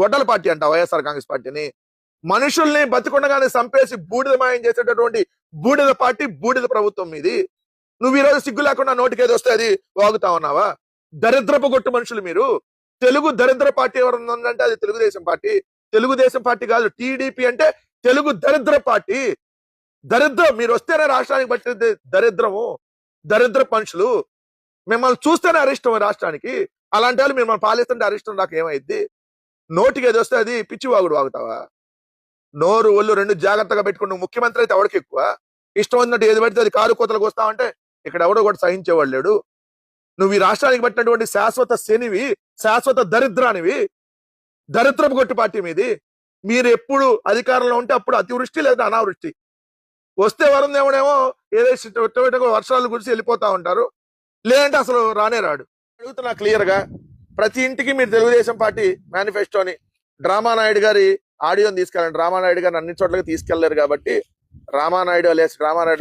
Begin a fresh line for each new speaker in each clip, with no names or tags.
గొడ్డల party అంట వైఎస్ఆర్ కాంగ్రెస్ పార్టీని. మనుషుల్ని బతికుండగానే చంపేసి బూడిదమాయం చేసేటటువంటి బూడిద పార్టీ, బూడిద ప్రభుత్వం మీది. నువ్వు ఈరోజు సిగ్గు లేకుండా నోటికి ఏది వస్తే అది వాగుతా ఉన్నావా? దరిద్రపు గొట్టు మనుషులు మీరు. తెలుగు దరిద్ర పార్టీ ఎవరు ఉందంటే అది తెలుగుదేశం పార్టీ. తెలుగుదేశం పార్టీ కాదు, టీడీపీ అంటే తెలుగు దరిద్ర పార్టీ. దరిద్రం మీరు వస్తేనే రాష్ట్రానికి పట్టింది దరిద్రము. దరిద్ర మనుషులు మిమ్మల్ని చూస్తేనే అరిష్టం రాష్ట్రానికి. అలాంటి వాళ్ళు మిమ్మల్ని పాలిస్తుంటే అరిష్టం నాకు ఏమైద్ది? నోటికి ఏది వస్తే అది పిచ్చివాగుడు వాగుతావా? నోరు ఒళ్ళు రెండు జాగ్రత్తగా పెట్టుకుని నువ్వు ముఖ్యమంత్రి అయితే ఎవరికి ఎక్కువ? ఇష్టం ఉన్నట్టు ఏది పెడితే అది కారు కోతలకు వస్తావంటే ఇక్కడ ఎవడో కూడా సహించేవాడు లేడు. నువ్వు ఈ రాష్ట్రానికి పట్టినటువంటి శాశ్వత శనివి, శాశ్వత దరిద్రానివి. దరిద్రపు కొట్టు పార్టీ మీది. మీరు ఎప్పుడు అధికారంలో ఉంటే అప్పుడు అతివృష్టి లేదా అనావృష్టి. వస్తే వరం దేవుడేమో ఏదో వర్షాలు గురించి వెళ్ళిపోతా ఉంటారు, లేదంటే అసలు రానే రాడు. అడుగుతున్నా క్లియర్ గా, ప్రతి ఇంటికి మీరు తెలుగుదేశం పార్టీ మేనిఫెస్టోని డ్రామానాయుడు గారి ఆడియోని తీసుకెళ్ళండి. రామానాయుడు గారిని అన్ని చోట్లకి తీసుకెళ్లారు కాబట్టి రామానాయుడు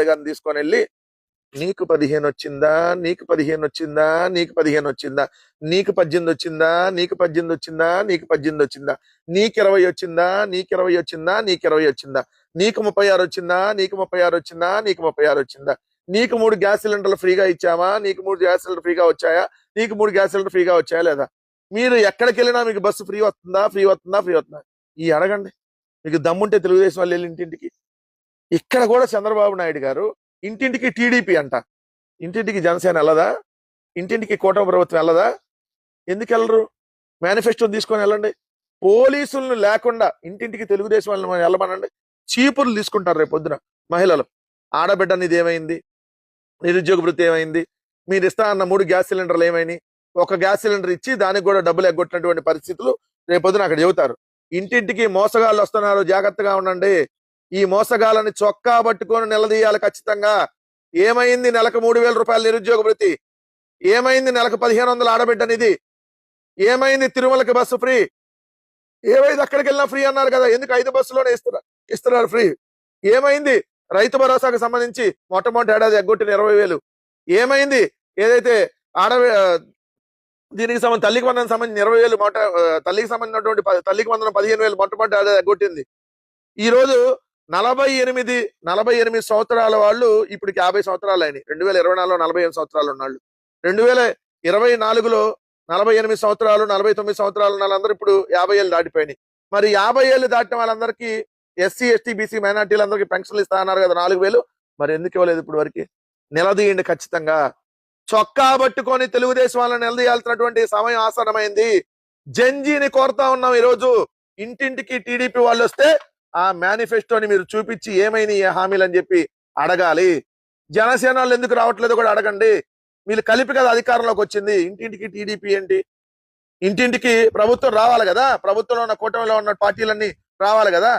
గారిని తీసుకొని వెళ్ళి నీకు 15 వచ్చిందా, నీకు 15 వచ్చిందా, నీకు 15 వచ్చిందా, నీకు 18 వచ్చిందా, నీకు 18 వచ్చిందా, నీకు 18 వచ్చిందా, నీకు 20 వచ్చిందా, నీకు 20 వచ్చిందా, నీకు 20 వచ్చిందా, నీకు 36 వచ్చిందా, నీకు 36 వచ్చిందా, నీకు 36 వచ్చిందా, నీకు 3 గ్యాస్ సిలిండర్లు ఫ్రీగా ఇచ్చామా, నీకు 3 గ్యాస్ సిలిండర్ ఫ్రీగా వచ్చాయా, నీకు 3 గ్యాస్ సిలిండర్ ఫ్రీగా వచ్చాయా లేదా? మీరు ఎక్కడికి వెళ్ళినా మీకు బస్సు ఫ్రీ వస్తుందా, ఫ్రీ వస్తుందా, ఫ్రీ వస్తుందా? ఈ అడగండి. మీకు దమ్ముంటే తెలుగుదేశం వాళ్ళు వెళ్ళి ఇంటింటికి. ఇక్కడ కూడా చంద్రబాబు నాయుడు గారు ఇంటింటికి టీడీపీ అంట. ఇంటింటికి జనసేన వెళ్ళదా? ఇంటింటికి కూటమి ప్రభుత్వం వెళ్ళదా? ఎందుకు వెళ్ళరు? మేనిఫెస్టో తీసుకొని వెళ్ళండి. పోలీసులను లేకుండా ఇంటింటికి తెలుగుదేశం వాళ్ళని వెళ్ళమనండి. చీపులు తీసుకుంటారు రేపు పొద్దున మహిళలు. ఆడబిడ్డ అనేది ఏమైంది? నిరుద్యోగ వృత్తి ఏమైంది? మీరు ఇస్తా అన్న 3 గ్యాస్ సిలిండర్లు ఏమైనాయి? ఒక గ్యాస్ సిలిండర్ ఇచ్చి దానికి కూడా డబ్బులు ఎగ్గొట్టినటువంటి పరిస్థితులు రేపొద్దున అక్కడ చెబుతారు. ఇంటింటికి మోసగాళ్ళు వస్తున్నారు, జాగ్రత్తగా ఉండండి. ఈ మోసగాళ్ళని చొక్కా పట్టుకొని నిలదీయాలి ఖచ్చితంగా. ఏమైంది నెలకు 3,000 రూపాయల నిరుద్యోగ వృత్తి? ఏమైంది నెలకు 1,500 ఆడబిడ్డ నిధి? ఏమైంది తిరుమలకి బస్సు ఫ్రీ? ఏమైంది అక్కడికి వెళ్ళినా ఫ్రీ అన్నారు కదా, ఎందుకు 5 బస్సులోనే ఇస్తున్నారు ఫ్రీ? ఏమైంది రైతు భరోసాకు సంబంధించి మొట్టమొదటి ఏడాది ఎగ్గొట్టిన 20,000? ఏమైంది ఏదైతే దీనికి తల్లికి వందనం సంబంధించిన 20,000 తల్లికి సంబంధించినటువంటి తల్లికి వందనం 15,000 మొట్టమొదటి ఏడాది ఎగ్గొట్టింది. ఈ రోజు 48 సంవత్సరాల వాళ్ళు ఇప్పటికి 50 సంవత్సరాలు అయినాయి. 2024లో 48 సంవత్సరాలు ఉన్నాళ్ళు. 2024లో 48 సంవత్సరాలు, 49 సంవత్సరాలు ఉన్న వాళ్ళందరూ ఇప్పుడు 50 ఏళ్ళు దాటిపోయినాయి. మరి 50 ఏళ్ళు దాటిన వాళ్ళందరికీ ఎస్సీ, ఎస్టీ, బీసీ మైనార్టీలందరికీ పెన్షన్లు ఇస్తా అన్నారు కదా 4,000. మరి ఎందుకు ఇవ్వలేదు ఇప్పుడు వరకు? నిలదీయండి ఖచ్చితంగా. చొక్కా పట్టుకొని తెలుగుదేశం వాళ్ళని నిలదీయాల్సినటువంటి సమయం ఆసన్నమైంది. జంజీని కోరుతా ఉన్నాం. ఈరోజు ఇంటింటికి టీడీపీ వాళ్ళు వస్తే ఆ మేనిఫెస్టోని మీరు చూపించి ఏమైనా ఏ హామీలు అని చెప్పి అడగాలి. జనసేన వాళ్ళు ఎందుకు రావట్లేదో కూడా అడగండి. మీరు కలిపి కదా అధికారంలోకి వచ్చింది. ఇంటింటికి టీడీపీ ఏంటి? ఇంటింటికి ప్రభుత్వం రావాలి కదా, ప్రభుత్వంలో ఉన్న కూటమిలో ఉన్న పార్టీలన్నీ రావాలి కదా.